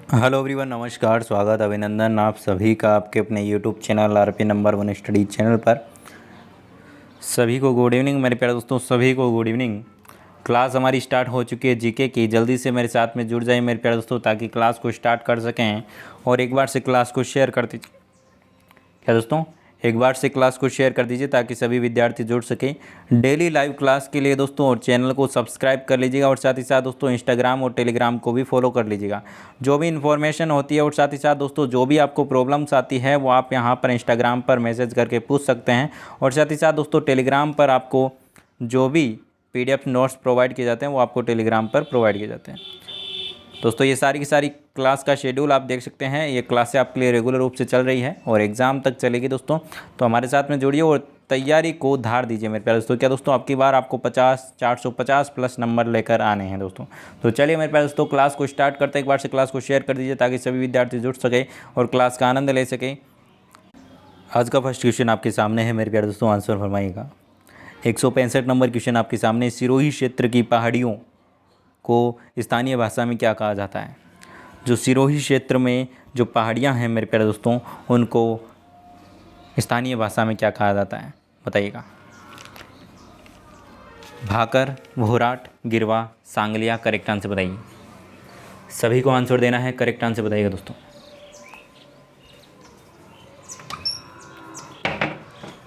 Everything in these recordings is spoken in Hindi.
हेलो एवरीवन, नमस्कार, स्वागत, अभिनंदन आप सभी का आपके अपने YouTube channel RP number 1 study channel पर। सभी को गुड इवनिंग मेरे प्यारे दोस्तों, सभी को गुड इवनिंग। क्लास हमारी स्टार्ट हो चुकी है जीके की। जल्दी से मेरे साथ में जुड़ जाइए मेरे प्यारे दोस्तों, ताकि क्लास को स्टार्ट कर सकें। और एक बार से क्लास को शेयर कर दीजिए क्या दोस्तों, एक बार से क्लास को शेयर कर दीजिए ताकि सभी विद्यार्थी जुड़ सकें डेली लाइव क्लास के लिए दोस्तों। और चैनल को सब्सक्राइब कर लीजिएगा और साथ ही साथ दोस्तों इंस्टाग्राम और टेलीग्राम को भी फॉलो कर लीजिएगा। जो भी इन्फॉर्मेशन होती है और साथ ही साथ दोस्तों जो भी आपको प्रॉब्लम्स आती है वो आप यहाँ पर इंस्टाग्राम पर मैसेज करके पूछ सकते हैं। और साथ ही साथ दोस्तों टेलीग्राम पर आपको जो भी PDF नोट्स प्रोवाइड किए जाते हैं वो आपको टेलीग्राम पर प्रोवाइड किए जाते हैं। दोस्तों ये सारी की सारी क्लास का शेड्यूल आप देख सकते हैं। ये क्लासें आपके लिए रेगुलर रूप से चल रही है और एग्ज़ाम तक चलेगी दोस्तों। तो हमारे साथ में जुड़िए और तैयारी को धार दीजिए मेरे प्यारे दोस्तों। क्या दोस्तों, आपकी बार आपको 450 प्लस नंबर लेकर आने हैं दोस्तों। तो चलिए मेरे प्यारे दोस्तों, क्लास को स्टार्ट करते हैं। एक बार से क्लास को शेयर कर दीजिए ताकि सभी विद्यार्थी जुड़ सके और क्लास का आनंद ले सके। आज का फर्स्ट क्वेश्चन आपके सामने है मेरे प्यारे दोस्तों, आंसर फरमाइएगा। 165 नंबर क्वेश्चन आपके सामने। सिरोही क्षेत्र की पहाड़ियों को स्थानीय भाषा में क्या कहा जाता है? जो सिरोही क्षेत्र में जो पहाड़ियाँ हैं मेरे प्यारे दोस्तों, उनको स्थानीय भाषा में क्या कहा जाता है बताइएगा। भाकर, भोराट, गिरवा, सांगलिया। करेक्ट आंसर बताइए। सभी को आंसर देना है, करेक्ट आंसर बताइएगा दोस्तों।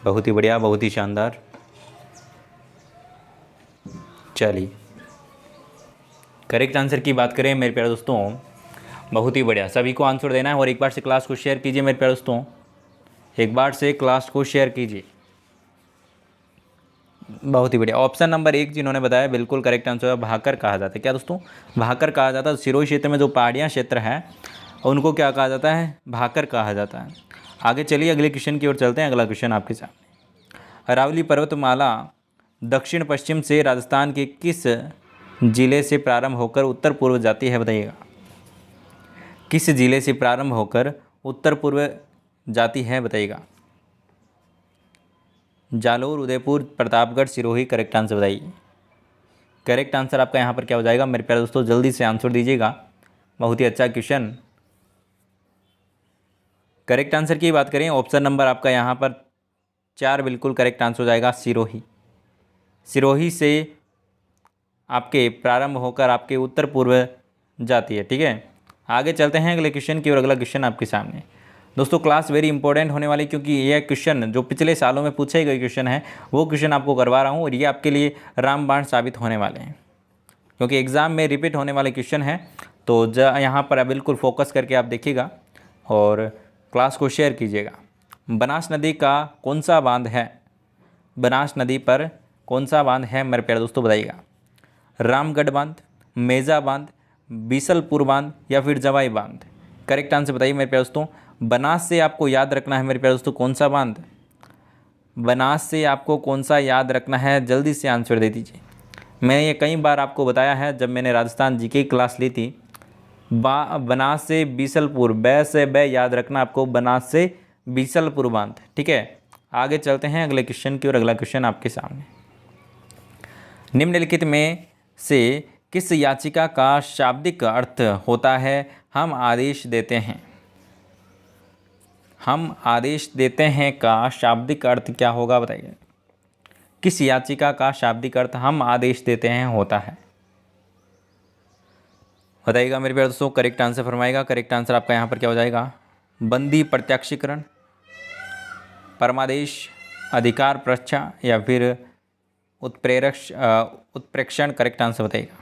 बहुत ही बढ़िया, बहुत ही शानदार। चलिए करेक्ट आंसर की बात करें मेरे प्यारे दोस्तों, बहुत ही बढ़िया, सभी को आंसर देना है। और एक बार से क्लास को शेयर कीजिए मेरे प्यारे दोस्तों, एक बार से क्लास को शेयर कीजिए। बहुत ही बढ़िया। ऑप्शन नंबर 1 जिन्होंने बताया बिल्कुल करेक्ट आंसर है, भाकर कहा जाता है। क्या दोस्तों, भाकर कहा जाता है। सिरोही क्षेत्र में जो पहाड़ियाँ क्षेत्र है उनको क्या कहा जाता है? भाकर कहा जाता है। आगे चलिए अगले क्वेश्चन की ओर चलते हैं। अगला क्वेश्चन आपके सामने। अरावली पर्वतमाला दक्षिण पश्चिम से राजस्थान के किस जिले से प्रारंभ होकर उत्तर पूर्व जाती है बताइएगा। किस जिले से प्रारंभ होकर उत्तर पूर्व जाती है बताइएगा। जालोर, उदयपुर, प्रतापगढ़, सिरोही। करेक्ट आंसर बताइए। करेक्ट आंसर आपका यहाँ पर क्या हो जाएगा मेरे प्यारे दोस्तों, जल्दी से आंसर दीजिएगा। बहुत ही अच्छा क्वेश्चन। करेक्ट आंसर की बात करें, ऑप्शन नंबर आपका यहाँ पर 4 बिल्कुल करेक्ट आंसर हो जाएगा, सिरोही। सिरोही से आपके प्रारंभ होकर आपके उत्तर पूर्व जाती है। ठीक है, आगे चलते हैं अगले क्वेश्चन की। और अगला क्वेश्चन आपके सामने दोस्तों, क्लास वेरी इंपॉर्टेंट होने वाली, क्योंकि यह क्वेश्चन जो पिछले सालों में पूछे गए क्वेश्चन है वो क्वेश्चन आपको करवा रहा हूँ। और ये आपके लिए रामबाण साबित होने वाले हैं, क्योंकि एग्ज़ाम में रिपीट होने वाले क्वेश्चन हैं। तो यहाँ पर बिल्कुल फोकस करके आप देखिएगा और क्लास को शेयर कीजिएगा। बनास नदी का कौन सा बांध है? बनास नदी पर कौन सा बांध है मेरे प्यारे दोस्तों बताइएगा। रामगढ़ बांध, मेजा बांध, बीसलपुर बांध या फिर जवाई बांध। करेक्ट आंसर बताइए मेरे प्यारे दोस्तों। बनास से आपको याद रखना है मेरे प्यारे दोस्तों, कौन सा बांध? बनास से आपको कौन सा याद रखना है, जल्दी से आंसर दे दीजिए। मैंने ये कई बार आपको बताया है जब मैंने राजस्थान जीके की क्लास ली थी। बनास से बीसलपुर, बै से बै याद रखना आपको, बनास से बीसलपुर बांध। ठीक है, आगे चलते हैं अगले क्वेश्चन की। और अगला क्वेश्चन आपके सामने। निम्नलिखित में से किस याचिका का शाब्दिक अर्थ होता है हम आदेश देते हैं? हम आदेश देते हैं का शाब्दिक अर्थ क्या होगा बताइए। किस याचिका का शाब्दिक अर्थ हम आदेश देते हैं होता है बताइएगा मेरे प्यारे दोस्तों। करेक्ट आंसर फरमाएगा। करेक्ट आंसर आपका यहाँ पर क्या हो जाएगा? बंदी प्रत्यक्षीकरण, परमादेश, अधिकार प्रच्छा या फिर उत्प्रेक्षण। करेक्ट आंसर बताइएगा।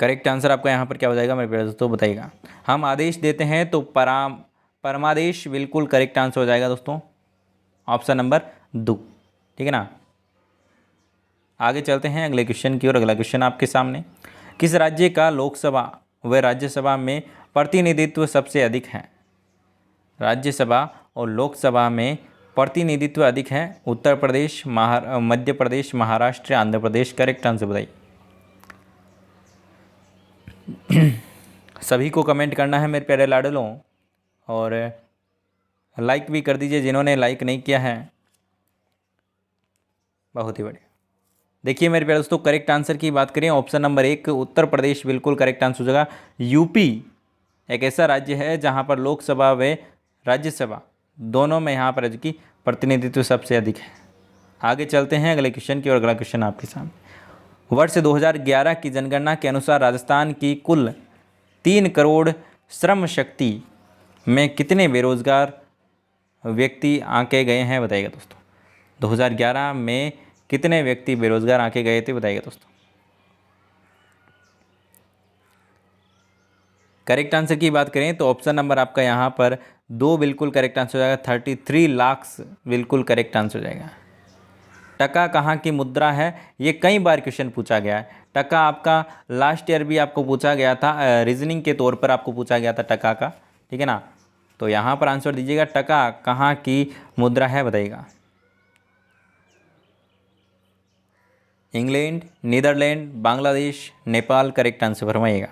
करेक्ट आंसर आपका यहाँ पर क्या हो जाएगा मेरे प्यारे दोस्तों बताइएगा। हम आदेश देते हैं तो परमादेश बिल्कुल करेक्ट आंसर हो जाएगा दोस्तों, ऑप्शन नंबर 2। ठीक है ना, आगे चलते हैं अगले क्वेश्चन की। और अगला क्वेश्चन आपके सामने। किस राज्य का लोकसभा व राज्यसभा में प्रतिनिधित्व सबसे अधिक है? राज्यसभा और लोकसभा में प्रतिनिधित्व अधिक है। उत्तर प्रदेश, मध्य प्रदेश, महाराष्ट्र, आंध्र प्रदेश। करेक्ट आंसर बताइए। सभी को कमेंट करना है मेरे प्यारे लाडलों, और लाइक भी कर दीजिए जिन्होंने लाइक नहीं किया है। बहुत ही बढ़िया। देखिए मेरे प्यारे दोस्तों, करेक्ट आंसर की बात करें, ऑप्शन नंबर 1 उत्तर प्रदेश बिल्कुल करेक्ट आंसर हो जाएगा। यूपी एक ऐसा राज्य है जहाँ पर लोकसभा व राज्यसभा दोनों में यहाँ पर राज्य की प्रतिनिधित्व सबसे अधिक है। आगे चलते हैं अगले क्वेश्चन की और अगला क्वेश्चन आपके सामने। वर्ष 2011 की जनगणना के अनुसार राजस्थान की कुल 3 करोड़ श्रम शक्ति में कितने बेरोजगार व्यक्ति आंके गए हैं बताइएगा दोस्तों। 2011 में कितने व्यक्ति बेरोजगार आंके गए थे बताइएगा दोस्तों। करेक्ट आंसर की बात करें तो ऑप्शन नंबर आपका यहाँ पर 2 बिल्कुल करेक्ट आंसर हो जाएगा। 33 लाख बिल्कुल करेक्ट आंसर हो जाएगा। टका कहाँ की मुद्रा है, ये कई बार क्वेश्चन पूछा गया है। टका आपका लास्ट ईयर भी आपको पूछा गया था, रीजनिंग के तौर पर आपको पूछा गया था टका का, ठीक है ना। तो यहाँ पर आंसर दीजिएगा, टका कहाँ की मुद्रा है बताइएगा। England, Netherland, Bangladesh, Nepal, correct answer फरमाइएगा।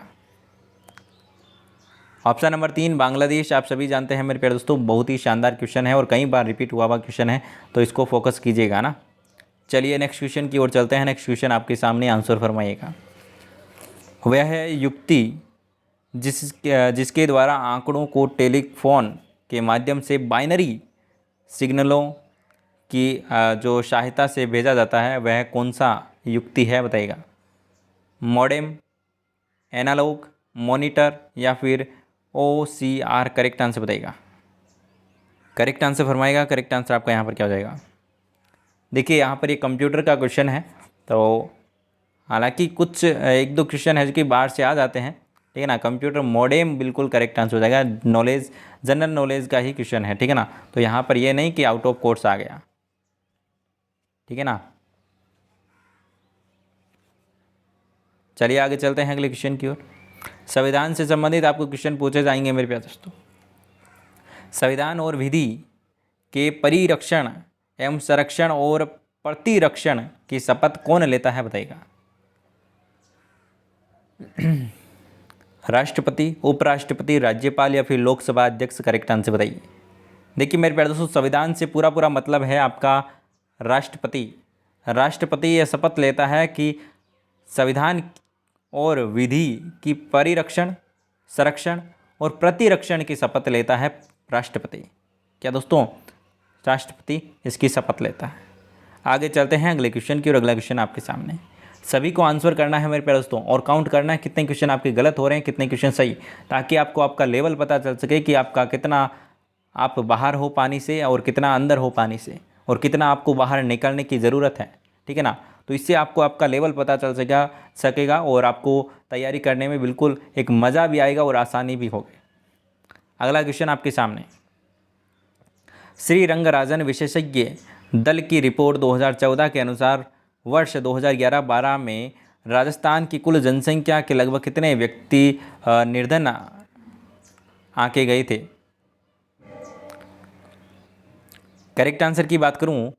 Option number 3 Bangladesh. आप सभी जानते हैं मेरे प्यारे दोस्तों, बहुत ही शानदार क्वेश्चन है और कई बार रिपीट हुआ क्वेश्चन है, तो इसको फोकस कीजिएगा ना। चलिए नेक्स्ट क्वेश्चन की ओर चलते हैं। नेक्स्ट क्वेश्चन आपके सामने, आंसर फरमाइएगा। वह है युक्ति जिसके द्वारा आंकड़ों को टेलीफोन के माध्यम से बाइनरी सिग्नलों की जो सहायता से भेजा जाता है, वह कौन सा युक्ति है बताइएगा। मॉडेम, एनालॉग, मॉनिटर या फिर OCR, करेक्ट आंसर बताइएगा। करेक्ट आंसर फरमाइएगा। करेक्ट आंसर आपका यहाँ पर क्या हो जाएगा। देखिए यहाँ पर ये कंप्यूटर का क्वेश्चन है, तो हालांकि कुछ 1-2 क्वेश्चन है जो कि बाहर से आ जाते हैं, ठीक है ना। कंप्यूटर मॉडेम बिल्कुल करेक्ट आंसर हो जाएगा। नॉलेज, जनरल नॉलेज का ही क्वेश्चन है, ठीक है ना। तो यहाँ पर ये नहीं कि आउट ऑफ कोर्स आ गया, ठीक है ना। चलिए आगे चलते हैं अगले क्वेश्चन की ओर। संविधान से संबंधित आपको क्वेश्चन पूछे जाएंगे मेरे प्यारे दोस्तों। संविधान और विधि के परिरक्षण एवं संरक्षण और प्रतिरक्षण की शपथ कौन लेता है बताइएगा। राष्ट्रपति, उपराष्ट्रपति, राज्यपाल या फिर लोकसभा अध्यक्ष, करेक्ट आंसर बताइए। देखिए मेरे प्यारे दोस्तों, संविधान से पूरा मतलब है आपका राष्ट्रपति। राष्ट्रपति यह शपथ लेता है कि संविधान और विधि की परिरक्षण, संरक्षण और प्रतिरक्षण की शपथ लेता है राष्ट्रपति। क्या दोस्तों, राष्ट्रपति इसकी शपथ लेता है। आगे चलते हैं अगले क्वेश्चन की और अगला क्वेश्चन आपके सामने। सभी को आंसर करना है मेरे प्यारे दोस्तों और काउंट करना है कितने क्वेश्चन आपके गलत हो रहे हैं, कितने क्वेश्चन सही, ताकि आपको आपका लेवल पता चल सके कि आपका कितना आप बाहर हो पानी से और कितना अंदर हो पानी से, और कितना आपको बाहर निकलने की ज़रूरत है, ठीक है ना। तो इससे आपको आपका लेवल पता चल सकेगा और आपको तैयारी करने में बिल्कुल एक मज़ा भी आएगा और आसानी भी होगी। अगला क्वेश्चन आपके सामने। श्री रंगराजन विशेषज्ञ दल की रिपोर्ट 2014 के अनुसार वर्ष 2011-12 में राजस्थान की कुल जनसंख्या के लगभग कितने व्यक्ति निर्धन आंके गए थे। करेक्ट आंसर की बात करूं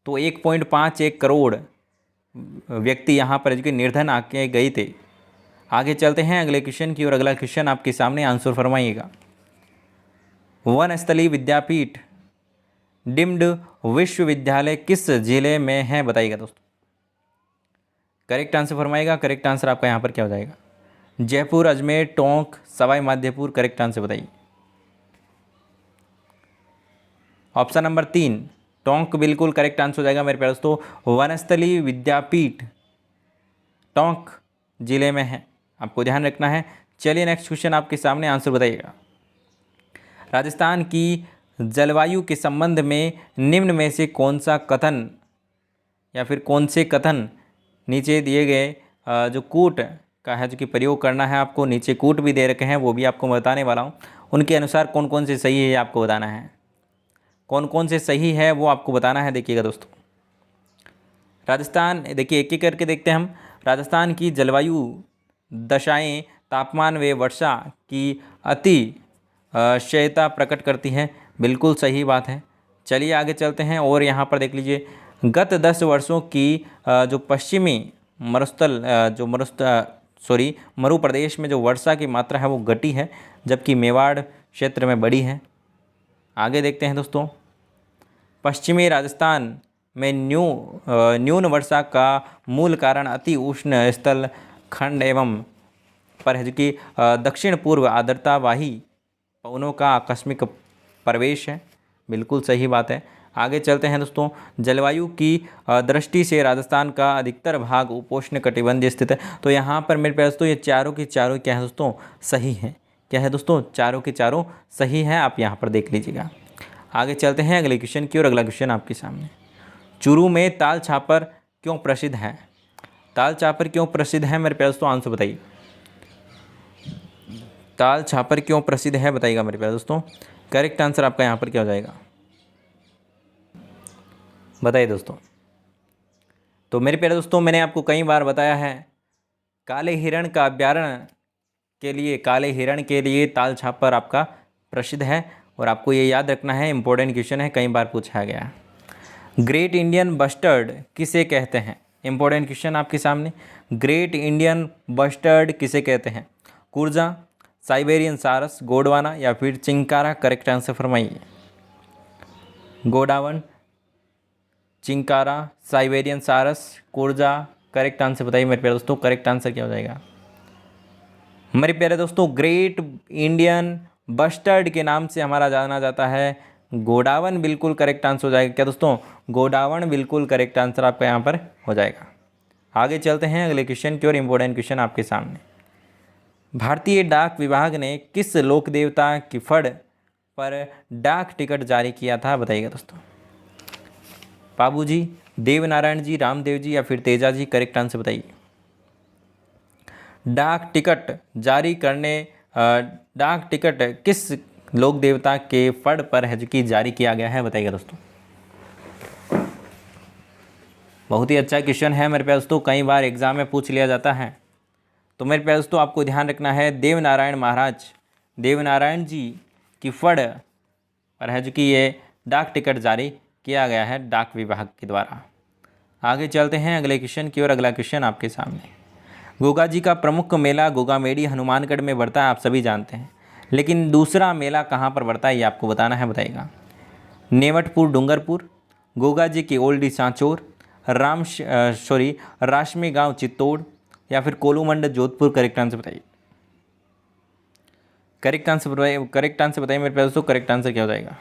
तो 1.51 करोड़ व्यक्ति यहाँ पर जो कि निर्धन आके गए थे। आगे चलते हैं अगले क्वेश्चन की और अगला क्वेश्चन आपके सामने, आंसर फरमाइएगा। वनस्थली विद्यापीठ डीम्ड विश्वविद्यालय किस जिले में है बताइएगा दोस्तों। करेक्ट आंसर फरमाइएगा। करेक्ट आंसर आपका यहाँ पर क्या हो जाएगा। जयपुर, अजमेर, टोंक, सवाई माधोपुर, करेक्ट आंसर बताइए। ऑप्शन नंबर 3 टोंक बिल्कुल करेक्ट आंसर हो जाएगा मेरे प्यारे दोस्तों। वनस्थली विद्यापीठ टोंक जिले में है, आपको ध्यान रखना है। चलिए नेक्स्ट क्वेश्चन आपके सामने, आंसर बताइएगा। राजस्थान की जलवायु के संबंध में निम्न में से कौन सा कथन या फिर कौन से कथन नीचे दिए गए जो कूट का है जो कि प्रयोग करना है आपको, नीचे कूट भी दे रखे हैं वो भी आपको बताने वाला हूँ, उनके अनुसार कौन कौन से सही है आपको बताना है। कौन कौन से सही है वो आपको बताना है। देखिएगा दोस्तों, राजस्थान, देखिए एक एक करके देखते हैं हम। राजस्थान की जलवायु दशाएं तापमान व वर्षा की अतिशयता प्रकट करती है, बिल्कुल सही बात है। चलिए आगे चलते हैं और यहाँ पर देख लीजिए, गत 10 वर्षों की जो पश्चिमी मरु प्रदेश में जो वर्षा की मात्रा है वो घटी है, जबकि मेवाड़ क्षेत्र में बढ़ी है। आगे देखते हैं दोस्तों, पश्चिमी राजस्थान में न्यून वर्षा का मूल कारण अति उष्ण स्थल खंड एवं पर है जो कि दक्षिण पूर्व आर्द्रतावाही पवनों का आकस्मिक प्रवेश है। बिल्कुल सही बात है। आगे चलते हैं दोस्तों। जलवायु की दृष्टि से राजस्थान का अधिकतर भाग उपोष्ण कटिबंधीय स्थित है। तो यहाँ पर मेरे पास दोस्तों ये चारों की चारों क्या है दोस्तों, सही है। क्या है दोस्तों, चारों के चारों सही हैं, आप यहाँ पर देख लीजिएगा। आगे चलते हैं अगले क्वेश्चन की ओर। अगला क्वेश्चन आपके सामने, चूरू में ताल छापर क्यों प्रसिद्ध है? ताल छापर क्यों प्रसिद्ध है मेरे प्यारे दोस्तों, आंसर बताइए। ताल छापर क्यों प्रसिद्ध है बताइएगा मेरे प्यारे दोस्तों। करेक्ट आंसर आपका यहाँ पर क्या हो जाएगा, बताइए दोस्तों। तो मेरे प्यारे दोस्तों, मैंने आपको कई बार बताया है, काले हिरण का अभ्यारण्य के लिए, काले हिरण के लिए ताल छापर आपका प्रसिद्ध है। और आपको ये याद रखना है, इंपॉर्टेंट क्वेश्चन है, कई बार पूछा गया है। ग्रेट इंडियन बस्टर्ड किसे कहते हैं? इंपॉर्टेंट क्वेश्चन आपके सामने। ग्रेट इंडियन बस्टर्ड किसे कहते हैं? कुर्जा, साइबेरियन सारस, गोंडवाना या फिर चिंकारा? करेक्ट आंसर फरमाइए। गोंडवाना, चिंकारा, साइबेरियन सारस, कुर्जा? करेक्ट आंसर बताइए मेरे प्यारे दोस्तों। करेक्ट आंसर क्या हो जाएगा मेरे प्यारे दोस्तों? ग्रेट इंडियन बस्टर्ड के नाम से हमारा जाना जाता है गोंडवाना। बिल्कुल करेक्ट आंसर हो जाएगा क्या दोस्तों, गोंडवाना बिल्कुल करेक्ट आंसर आपका यहाँ पर हो जाएगा। आगे चलते हैं अगले क्वेश्चन की ओर। इंपॉर्टेंट क्वेश्चन आपके सामने, भारतीय डाक विभाग ने किस लोक देवता की फड़ पर डाक टिकट जारी किया था? बताइएगा दोस्तों। बाबू जी, देवनारायण जी, रामदेव जी या फिर तेजा जी? करेक्ट आंसर बताइए। डाक टिकट जारी करने डाक टिकट किस लोक देवता के फड़ पर है जो कि जारी किया गया है? बताइएगा दोस्तों। बहुत ही अच्छा क्वेश्चन है मेरे प्यारे दोस्तों, कई बार एग्जाम में पूछ लिया जाता है। तो मेरे प्यारे दोस्तों, आपको ध्यान रखना है, देवनारायण महाराज, देवनारायण जी की फड़ पर है जो कि ये डाक टिकट जारी किया गया है डाक विभाग के द्वारा। आगे चलते हैं अगले क्वेश्चन की ओर। अगला क्वेश्चन आपके सामने, गोगा जी का प्रमुख मेला गोगामेडी हनुमानगढ़ में बढ़ता है, आप सभी जानते हैं, लेकिन दूसरा मेला कहाँ पर बढ़ता है ये आपको बताना है, बताइएगा। नेवटपुर डूंगरपुर, गोगा जी की ओल्डी सांचौर, राशमी गांव चित्तौड़ या फिर कोलूमंड जोधपुर? करेक्ट आंसर बताइए। करेक्ट आंसर बताइए, करेक्ट आंसर बताइए मेरे प्यारे दोस्तों। करेक्ट आंसर क्या हो जाएगा?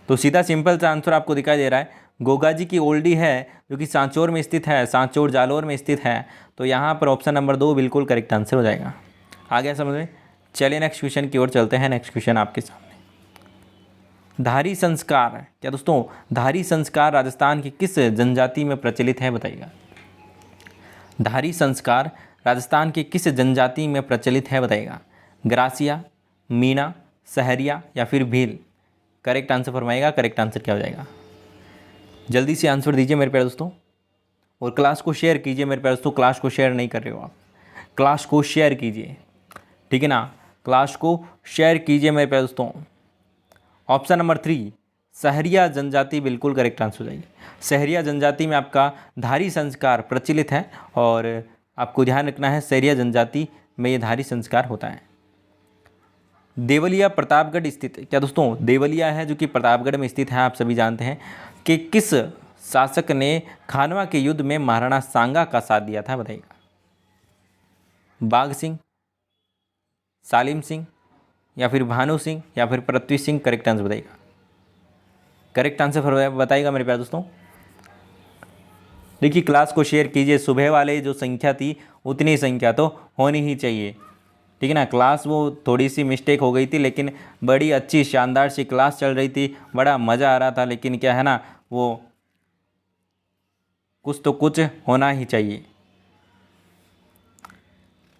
तो सीधा सिंपल सा आंसर आपको दिखाई दे रहा है, गोगा जी की ओल्डी है जो कि सांचौर में स्थित है, सांचौर जालोर में स्थित है। तो यहाँ पर ऑप्शन नंबर 2 बिल्कुल करेक्ट आंसर हो जाएगा। आ गया समझ में? चलिए नेक्स्ट क्वेश्चन की ओर चलते हैं। नेक्स्ट क्वेश्चन आपके सामने, धारी संस्कार, क्या दोस्तों, धारी संस्कार राजस्थान की किस जनजाति में प्रचलित है? बताइएगा। धारी संस्कार राजस्थान की किस जनजाति में प्रचलित है? बताइएगा। ग्रासिया, मीणा, सहरिया या फिर भील? करेक्ट आंसर फरमाइएगा। करेक्ट आंसर क्या हो जाएगा? जल्दी से आंसर दीजिए मेरे प्यारे दोस्तों, और क्लास को शेयर कीजिए मेरे प्यारे दोस्तों। क्लास को शेयर नहीं कर रहे हो आप, क्लास को शेयर कीजिए, ठीक है ना, क्लास को शेयर कीजिए मेरे प्यारे दोस्तों। ऑप्शन नंबर 3 सहरिया जनजाति बिल्कुल करेक्ट आंसर हो जाएगी। सहरिया जनजाति में आपका धारी संस्कार प्रचलित है, और आपको ध्यान रखना है सहरिया जनजाति में ये धारी संस्कार होता है। देवलिया प्रतापगढ़ स्थित, क्या दोस्तों, देवलिया है जो कि प्रतापगढ़ में स्थित है, आप सभी जानते हैं, कि किस शासक ने खानवा के युद्ध में महाराणा सांगा का साथ दिया था? बताइएगा। बाघ सिंह, सालिम सिंह या फिर भानु सिंह या फिर पृथ्वी सिंह? करेक्ट आंसर बताइएगा। करेक्ट आंसर बताइएगा मेरे प्यारे दोस्तों। देखिए क्लास को शेयर कीजिए, सुबह वाले जो संख्या थी उतनी संख्या तो होनी ही चाहिए, ठीक है ना। क्लास वो थोड़ी सी मिस्टेक हो गई थी, लेकिन बड़ी अच्छी शानदार सी क्लास चल रही थी, बड़ा मज़ा आ रहा था, लेकिन क्या है ना, वो कुछ तो कुछ होना ही चाहिए।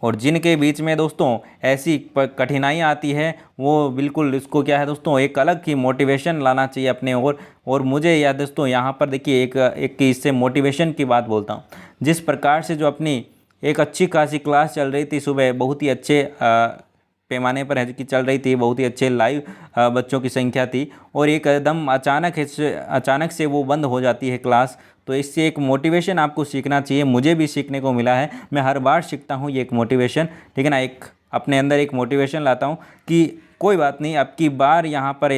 और जिनके बीच में दोस्तों ऐसी कठिनाइयाँ आती है, वो बिल्कुल इसको क्या है दोस्तों, एक अलग ही मोटिवेशन लाना चाहिए अपने और मुझे याद दोस्तों यहाँ पर देखिए एक इससे मोटिवेशन की बात बोलता हूँ। जिस प्रकार से जो अपनी एक अच्छी खासी क्लास चल रही थी सुबह, बहुत ही अच्छे पैमाने पर है कि चल रही थी, बहुत ही अच्छे लाइव बच्चों की संख्या थी, और एकदम अचानक से वो बंद हो जाती है क्लास। तो इससे एक मोटिवेशन आपको सीखना चाहिए, मुझे भी सीखने को मिला है, मैं हर बार सीखता हूँ ये एक मोटिवेशन, ठीक है ना, एक अपने अंदर एक मोटिवेशन लाता हूँ कि कोई बात नहीं, अब की बार यहाँ पर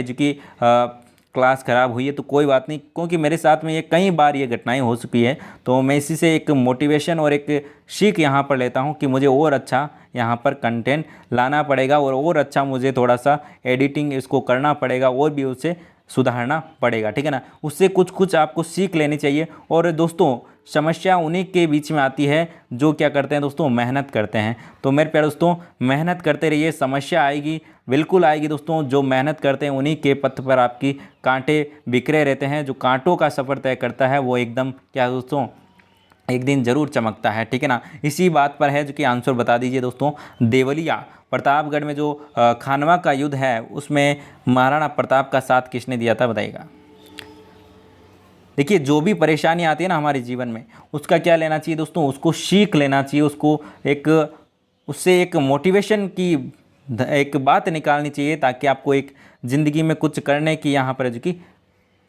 क्लास ख़राब हुई है तो कोई बात नहीं, क्योंकि मेरे साथ में ये कई बार ये घटनाएं हो चुकी है। तो मैं इसी से एक मोटिवेशन और एक सीख यहाँ पर लेता हूँ कि मुझे और अच्छा यहाँ पर कंटेंट लाना पड़ेगा और अच्छा मुझे थोड़ा सा एडिटिंग इसको करना पड़ेगा और भी उसे सुधारना पड़ेगा, ठीक है ना। उससे कुछ कुछ आपको सीख लेनी चाहिए। और दोस्तों समस्या उन्हीं के बीच में आती है जो क्या करते हैं दोस्तों, मेहनत करते हैं। तो मेरे प्यारे दोस्तों मेहनत करते रहिए, समस्या आएगी, बिल्कुल आएगी दोस्तों। जो मेहनत करते हैं उन्हीं के पथ पर आपकी कांटे बिखरे रहते हैं। जो कांटों का सफ़र तय करता है वो एकदम क्या दोस्तों, एक दिन जरूर चमकता है, ठीक है ना। इसी बात पर है जो कि आंसर बता दीजिए दोस्तों। देवलिया प्रतापगढ़ में जो खानवा का युद्ध है उसमें महाराणा प्रताप का साथ किसने दिया था, बताइएगा। देखिए जो भी परेशानी आती है ना हमारे जीवन में, उसका क्या लेना चाहिए दोस्तों, उसको सीख लेना चाहिए, उसको उससे एक मोटिवेशन की एक बात निकालनी चाहिए, ताकि आपको एक ज़िंदगी में कुछ करने की यहाँ पर जो कि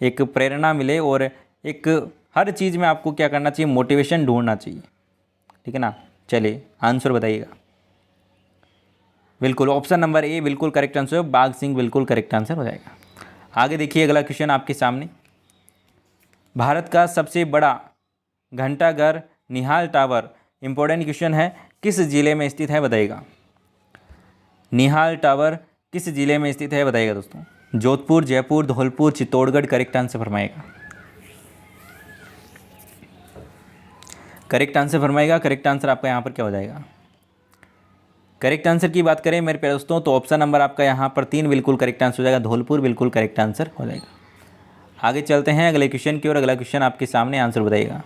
एक प्रेरणा मिले। और एक हर चीज़ में आपको क्या करना चाहिए, मोटिवेशन ढूंढना चाहिए, ठीक है ना। चलिए आंसर बताइएगा। बिल्कुल ऑप्शन नंबर ए बिल्कुल करेक्ट आंसर है, बाघ सिंह बिल्कुल करेक्ट आंसर हो जाएगा। आगे देखिए अगला क्वेश्चन आपके सामने। भारत का सबसे बड़ा घंटाघर निहाल टावर, इंपॉर्टेंट क्वेश्चन है, किस जिले में स्थित है, बताइएगा। निहाल टावर किस जिले में स्थित है, बताइएगा दोस्तों। जोधपुर, जयपुर, धौलपुर, चित्तौड़गढ़, करेक्ट आंसर फरमाएगा। करेक्ट आंसर फरमाएगा। करेक्ट आंसर आपका यहाँ पर क्या हो जाएगा। करेक्ट आंसर की बात करें मेरे प्यारे दोस्तों तो ऑप्शन नंबर आपका यहाँ पर 3 बिल्कुल करेक्ट आंसर हो जाएगा, धौलपुर बिल्कुल करेक्ट आंसर हो जाएगा। आगे चलते हैं अगले क्वेश्चन की ओर। अगला क्वेश्चन आपके सामने, आंसर बताइएगा।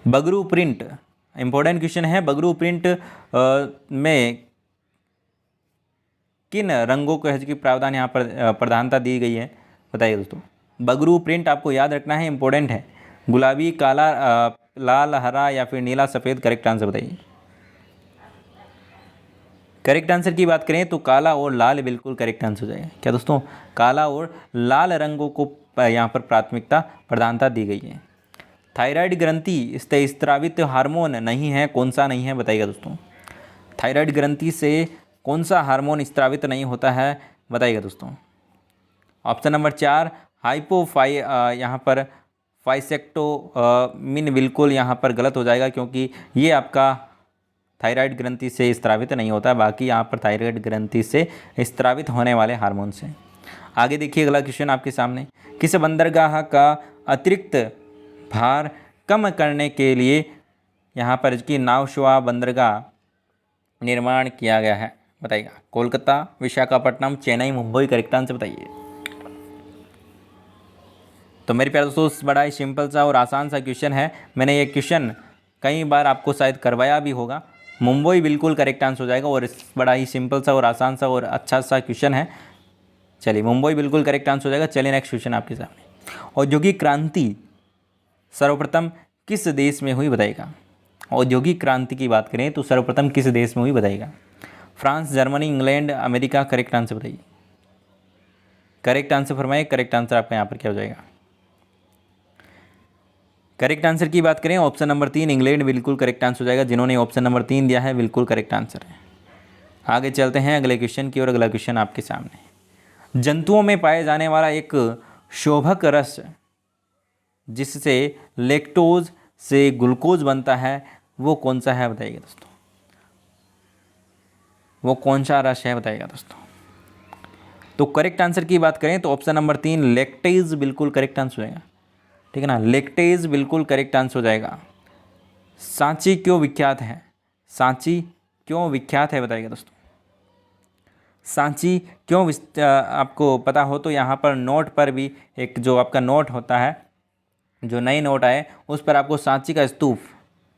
बगरू प्रिंट, इंपॉर्टेंट क्वेश्चन है, बगरू प्रिंट में किन रंगों को की प्रावधान यहाँ पर प्रधानता दी गई है, बताइए दोस्तों। बगरू प्रिंट आपको याद रखना है, इंपॉर्टेंट है। गुलाबी, काला, लाल, हरा या फिर नीला, सफ़ेद, करेक्ट आंसर बताइए। करेक्ट आंसर की बात करें तो काला और लाल बिल्कुल करेक्ट आंसर हो जाएगा। क्या दोस्तों, काला और लाल रंगों को यहाँ पर प्राथमिकता प्रधानता दी गई है। थायराइड ग्रंथि स्त्रावित हार्मोन नहीं है, कौन सा नहीं है, बताइएगा दोस्तों। थायराइड ग्रंथि से कौन सा हार्मोन स्त्रावित नहीं होता है, बताइएगा दोस्तों। ऑप्शन नंबर 4 यहाँ पर फाइसेक्टोमिन बिल्कुल यहाँ पर गलत हो जाएगा, क्योंकि ये आपका थायराइड ग्रंथि से स्त्रावित नहीं होता है। बाकी यहाँ पर थायराइड ग्रंथि से स्त्रावित होने वाले हार्मोन से। आगे देखिए अगला क्वेश्चन आपके सामने। किस बंदरगाह का अतिरिक्त भार कम करने के लिए यहाँ पर इसकी नावशवा बंदरगाह निर्माण किया गया है, बताइएगा। कोलकाता, विशाखापट्टनम, चेन्नई, मुंबई, करेक्ट आंसर बताइए। तो मेरे प्यारे दोस्तों बड़ा ही सिंपल सा और आसान सा क्वेश्चन है। मैंने ये क्वेश्चन कई बार आपको शायद करवाया भी होगा। मुंबई बिल्कुल करेक्ट आंसर हो जाएगा और बड़ा ही सिंपल सा और आसान सा और अच्छा सा क्वेश्चन है। चलिए मुंबई बिल्कुल करेक्ट आंसर हो जाएगा। चलिए नेक्स्ट क्वेश्चन आपके सामने। औद्योगिक क्रांति सर्वप्रथम किस देश में हुई, बताइएगा। औद्योगिक क्रांति की बात करें तो सर्वप्रथम किस देश में हुई, बताइएगा। France, Germany, England, America, correct answer बताइए। करेक्ट आंसर फरमाइए। करेक्ट आंसर आपका यहाँ पर क्या हो जाएगा। करेक्ट आंसर की बात करें ऑप्शन नंबर 3 इंग्लैंड बिल्कुल करेक्ट आंसर हो जाएगा। जिन्होंने ऑप्शन नंबर 3 दिया है बिल्कुल करेक्ट आंसर है। आगे चलते हैं अगले क्वेश्चन की ओर। अगला क्वेश्चन आपके सामने। जंतुओं में पाए जाने वाला एक शोभक रस जिससे लैक्टोज से ग्लूकोज बनता है वो कौन सा है, बताइएगा दोस्तों। वो कौन सा रस है, बताइएगा दोस्तों। तो करेक्ट आंसर की बात करें तो ऑप्शन नंबर 3 लैक्टेज बिल्कुल करेक्ट आंसर हो जाएगा, ठीक है ना। लैक्टेज बिल्कुल करेक्ट आंसर हो जाएगा। सांची क्यों विख्यात है, सांची क्यों विख्यात है, बताइएगा दोस्तों। सांची क्यों आपको पता हो तो यहाँ पर नोट पर भी एक जो आपका नोट होता है, जो नई नोट आए उस पर आपको सांची का स्तूप,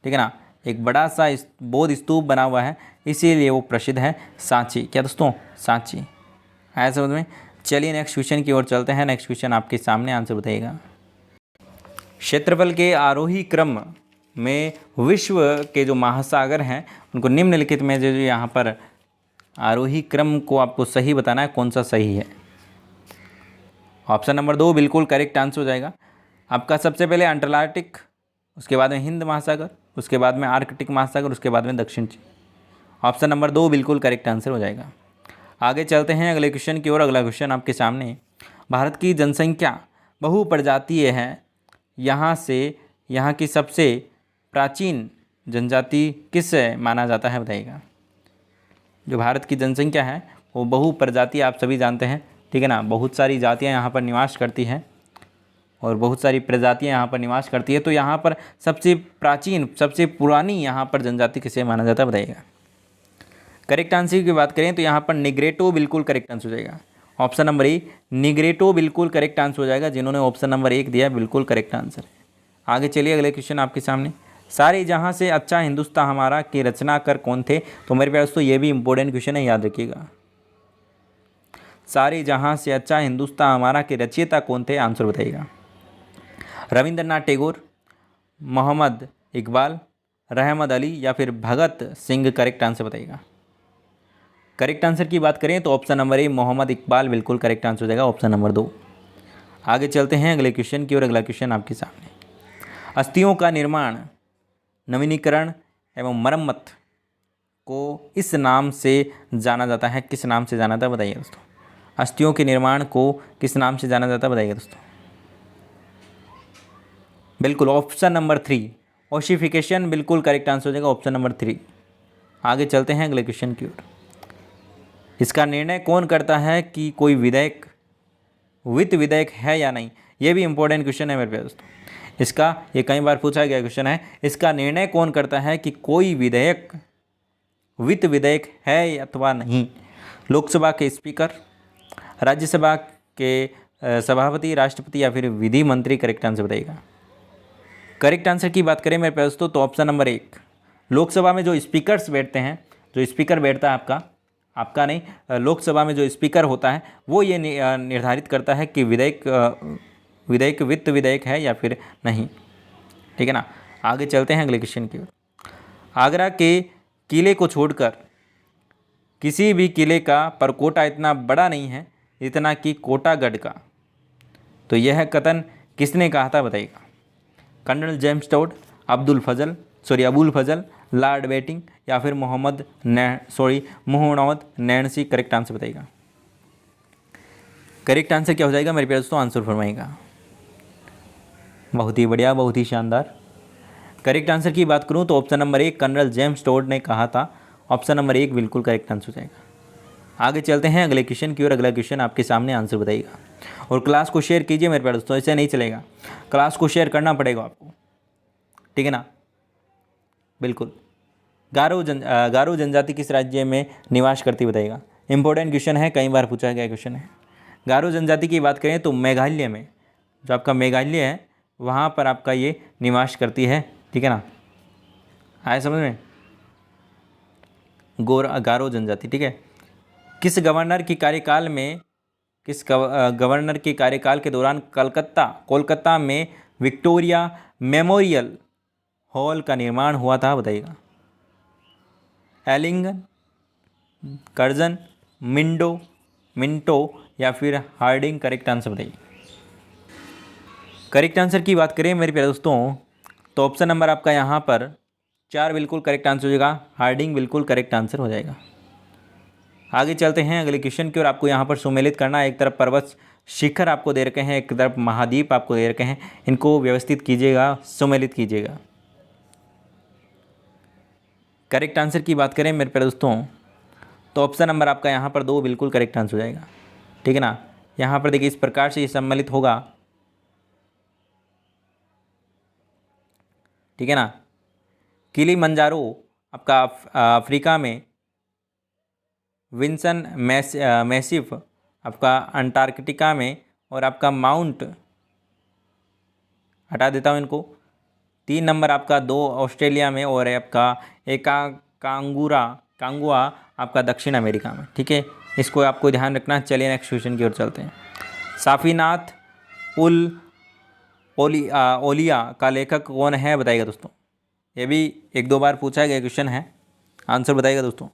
ठीक है ना, एक बड़ा सा बौद्ध स्तूप बना हुआ है, इसीलिए वो प्रसिद्ध है सांची। क्या दोस्तों, सांची आया समझ में। चलिए नेक्स्ट क्वेश्चन की ओर चलते हैं। नेक्स्ट क्वेश्चन आपके सामने, आंसर बताइएगा। क्षेत्रफल के आरोही क्रम में विश्व के जो महासागर हैं उनको निम्नलिखित में जो यहाँ पर आरोही क्रम को आपको सही बताना है, कौन सा सही है। ऑप्शन नंबर 2 बिल्कुल करेक्ट आंसर हो जाएगा आपका। सबसे पहले अंटार्कटिक, उसके बाद में हिंद महासागर, उसके बाद में आर्कटिक महासागर, उसके बाद में दक्षिण चीन। ऑप्शन नंबर 2 बिल्कुल करेक्ट आंसर हो जाएगा। आगे चलते हैं अगले क्वेश्चन की ओर। अगला क्वेश्चन आपके सामने। भारत की जनसंख्या बहुप्रजातीय है, यहाँ की सबसे प्राचीन जनजाति किस माना जाता है बताइएगा। जो भारत की जनसंख्या है वो बहुप्रजातीय आप सभी जानते हैं, ठीक है ना। बहुत सारी जातियाँ यहाँ पर निवास करती हैं और बहुत सारी प्रजातियाँ यहाँ पर निवास करती है। तो यहाँ पर सबसे प्राचीन, सबसे पुरानी यहाँ पर जनजाति किसे माना जाता है बताइएगा। करेक्ट आंसर की बात करें तो यहाँ पर निग्रेटो बिल्कुल करेक्ट आंसर हो जाएगा। ऑप्शन नंबर ए निग्रेटो बिल्कुल करेक्ट आंसर हो जाएगा। जिन्होंने ऑप्शन नंबर 1 दिया बिल्कुल करेक्ट आंसर है। आगे चलिए, अगले क्वेश्चन आपके सामने। सारे जहाँ से अच्छा हिंदुस्तान हमारा के रचनाकार कौन थे? तो मेरे प्यारे दोस्तों ये भी इंपॉर्टेंट क्वेश्चन है, याद रखिएगा। सारे जहाँ से अच्छा हिंदुस्तान हमारा के रचयिता कौन थे? आंसर बताइएगा। रविंद्रनाथ टैगोर, मोहम्मद इकबाल, रहमत अली या फिर भगत सिंह? करेक्ट आंसर बताइएगा। करेक्ट आंसर की बात करें तो option number A Mohammad Iqbal बिल्कुल करेक्ट आंसर हो जाएगा, ऑप्शन नंबर 2। आगे चलते हैं अगले क्वेश्चन की ओर। अगला क्वेश्चन आपके सामने। अस्थियों का निर्माण, नवीनीकरण एवं मरम्मत को इस नाम से जाना जाता है, किस नाम से जाना जाता है बताइए दोस्तों। अस्थियों के निर्माण को किस नाम से जाना जाता है बताइए दोस्तों। बिल्कुल ऑप्शन नंबर 3 ओसिफिकेशन बिल्कुल करेक्ट आंसर हो जाएगा, ऑप्शन नंबर 3। आगे चलते हैं अगले क्वेश्चन की ओर। इसका निर्णय कौन करता है कि कोई विधेयक वित्त विधेयक है या नहीं? ये भी इंपॉर्टेंट क्वेश्चन है मेरे प्यारे दोस्तों। इसका ये कई बार पूछा गया क्वेश्चन है। इसका निर्णय कौन करता है कि कोई विधेयक वित्त विधेयक है अथवा नहीं? लोकसभा के स्पीकर, राज्यसभा के सभापति, राष्ट्रपति या फिर विधि मंत्री? करेक्ट आंसर बताइएगा। करेक्ट आंसर की बात करें मेरे प्यारे दोस्तों तो ऑप्शन नंबर 1 लोकसभा में जो स्पीकर्स बैठते हैं, जो स्पीकर बैठता है आपका नहीं, लोकसभा में जो स्पीकर होता है वो ये निर्धारित करता है कि विधेयक वित्त विधेयक है या फिर नहीं, ठीक है ना। आगे चलते हैं अगले क्वेश्चन की ओर। आगरा के किले को छोड़कर किसी भी किले का परकोटा इतना बड़ा नहीं है जितना कि कोटागढ़ का। तो यह कथन किसने कहा था बताइएगा। कर्नल जेम्स टोड, अबुल फजल, लॉर्ड बेटिंग या फिर मोहम्मद नैन्सी? करेक्ट आंसर बताइएगा। करेक्ट आंसर क्या हो जाएगा मेरे प्यारे दोस्तों? आंसर फरमाइएगा। बहुत ही बढ़िया, बहुत ही शानदार। करेक्ट आंसर की बात करूं तो option number 1 colonel James Tod ने कहा था, ऑप्शन नंबर 1 बिल्कुल करेक्ट आंसर हो जाएगा। आगे चलते हैं अगले क्वेश्चन की ओर। अगला क्वेश्चन आपके सामने, आंसर बताइएगा। और क्लास को शेयर कीजिए मेरे प्यारे दोस्तों, ऐसे नहीं चलेगा, क्लास को शेयर करना पड़ेगा आपको, ठीक है ना। बिल्कुल। गारो जनजाति किस राज्य में निवास करती बताइएगा। इंपॉर्टेंट क्वेश्चन है, कई बार पूछा गया क्वेश्चन है। गारो जनजाति की बात करें तो मेघालय में, जो आपका मेघालय है वहाँ पर आपका ये निवास करती है, ठीक है ना। आए समझ में? गारो जनजाति, ठीक है। किस गवर्नर के कार्यकाल के दौरान कोलकाता में विक्टोरिया मेमोरियल हॉल का निर्माण हुआ था बताइएगा। एलिंगन, कर्जन, मिंटो या फिर हार्डिंग? करेक्ट आंसर बताइए। करेक्ट आंसर की बात करें मेरे प्यारे दोस्तों तो ऑप्शन नंबर आपका यहाँ पर 4 बिल्कुल करेक्ट आंसर हो जाएगा, हार्डिंग बिल्कुल करेक्ट आंसर हो जाएगा। आगे चलते हैं अगले क्वेश्चन की ओर। आपको यहाँ पर सुमेलित करना है। एक तरफ पर्वत शिखर आपको दे रखे हैं, एक तरफ महाद्वीप आपको दे रखे हैं, इनको व्यवस्थित कीजिएगा, सुमेलित कीजिएगा। करेक्ट आंसर की बात करें मेरे प्यारे दोस्तों तो ऑप्शन नंबर आपका यहाँ पर 2 बिल्कुल करेक्ट आंसर हो जाएगा, ठीक है ना। यहाँ पर देखिए इस प्रकार से ये सम्मिलित होगा, ठीक है ना। किलिमंजारो आपका अफ्रीका में, विंसन मैसिफ आपका अंटार्कटिका में, और आपका माउंट, हटा देता हूँ इनको, 3 नंबर आपका 2 ऑस्ट्रेलिया में, और आपका एक कांगुआ आपका दक्षिण अमेरिका में, ठीक है। इसको आपको ध्यान रखना। चलिए नेक्स्ट क्वेश्चन की ओर चलते हैं। साफीनाथ ओलिया का लेखक कौन है बताइएगा दोस्तों। ये भी 1-2 बार पूछा गया क्वेश्चन है, आंसर बताइएगा दोस्तों।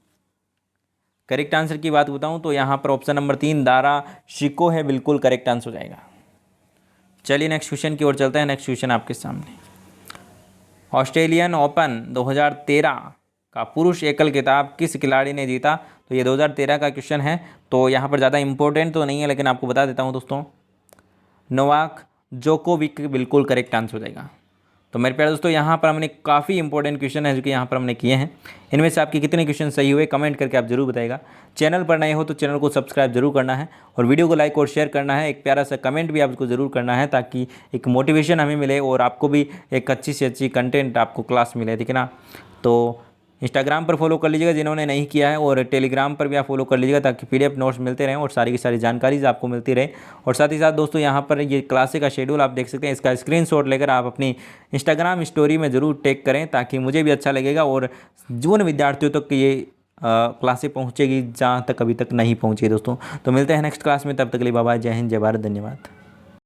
करेक्ट आंसर की बात बताऊं तो यहाँ पर ऑप्शन नंबर 3 दारा शिको है, बिल्कुल करेक्ट आंसर हो जाएगा। चलिए नेक्स्ट क्वेश्चन की ओर चलते हैं। नेक्स्ट क्वेश्चन आपके सामने। ऑस्ट्रेलियन ओपन 2013 का पुरुष एकल खिताब किस खिलाड़ी ने जीता? तो ये 2013 का क्वेश्चन है, तो यहाँ पर ज़्यादा इंपॉर्टेंट तो नहीं है लेकिन आपको बता देता हूँ दोस्तों। नोवाक जोकोविक बिल्कुल करेक्ट आंसर हो जाएगा। तो मेरे प्यारे दोस्तों यहाँ पर हमने काफ़ी इंपॉर्टेंट क्वेश्चन है जो कि यहाँ पर हमने किए हैं। इनमें से आपके कितने क्वेश्चन सही हुए कमेंट करके आप जरूर बताइएगा। चैनल पर नए हो तो चैनल को सब्सक्राइब जरूर करना है और वीडियो को लाइक और शेयर करना है। एक प्यारा सा कमेंट भी आपको ज़रूर करना है ताकि एक मोटिवेशन हमें मिले और आपको भी एक अच्छी से अच्छी कंटेंट आपको क्लास मिले, ठीक है ना। तो इंस्टाग्राम पर फॉलो कर लीजिएगा जिन्होंने नहीं किया है, और टेलीग्राम पर भी आप फॉलो कर लीजिएगा ताकि PDF नोट्स मिलते रहें और सारी की सारी जानकारी आपको मिलती रहे। और साथ ही साथ दोस्तों यहाँ पर ये क्लासे का शेड्यूल आप देख सकते हैं, इसका स्क्रीनशॉट लेकर आप अपनी इंस्टाग्राम स्टोरी में ज़रूर टैग करें ताकि मुझे भी अच्छा लगेगा और जिन विद्यार्थियों तक ये क्लासें पहुँचेगी जहाँ तक अभी तक नहीं पहुँची दोस्तों। तो मिलते हैं नेक्स्ट क्लास में, तब तक के लिए बाय बाय, जय हिंद, जय भारत, धन्यवाद।